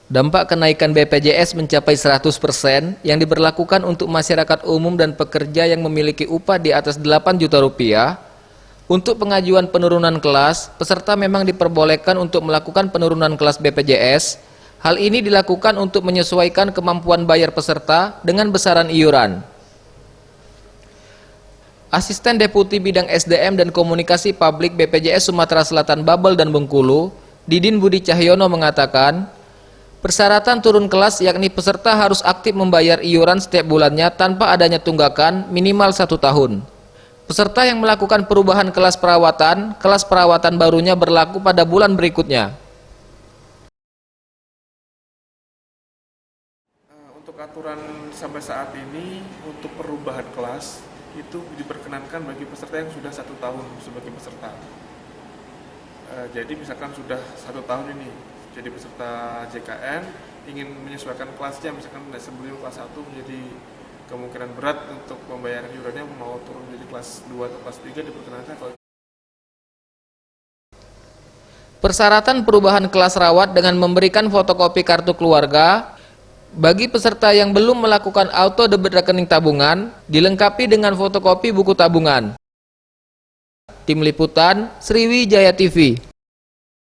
Dampak kenaikan BPJS mencapai 100% yang diberlakukan untuk masyarakat umum dan pekerja yang memiliki upah di atas 8 juta rupiah. Untuk pengajuan penurunan kelas, peserta memang diperbolehkan untuk melakukan penurunan kelas BPJS. Hal ini dilakukan untuk menyesuaikan kemampuan bayar peserta dengan besaran iuran. Asisten Deputi Bidang SDM dan Komunikasi Publik BPJS Sumatera Selatan Babel dan Bengkulu, Didin Budi Cahyono mengatakan, persyaratan turun kelas yakni peserta harus aktif membayar iuran setiap bulannya tanpa adanya tunggakan minimal 1 tahun. Peserta yang melakukan perubahan kelas perawatan barunya berlaku pada bulan berikutnya. Untuk aturan sampai saat ini, untuk perubahan kelas itu diperkenankan bagi peserta yang sudah 1 tahun sebagai peserta. Jadi misalkan sudah 1 tahun ini jadi peserta JKN, ingin menyesuaikan kelasnya, misalkan sebelum kelas 1 menjadi kemungkinan berat untuk pembayaran iurannya, mau turun menjadi kelas 2 atau kelas 3 diperkenankan. Persyaratan perubahan kelas rawat dengan memberikan fotokopi kartu keluarga bagi peserta yang belum melakukan auto debit rekening tabungan dilengkapi dengan fotokopi buku tabungan. Tim Liputan Sriwijaya TV.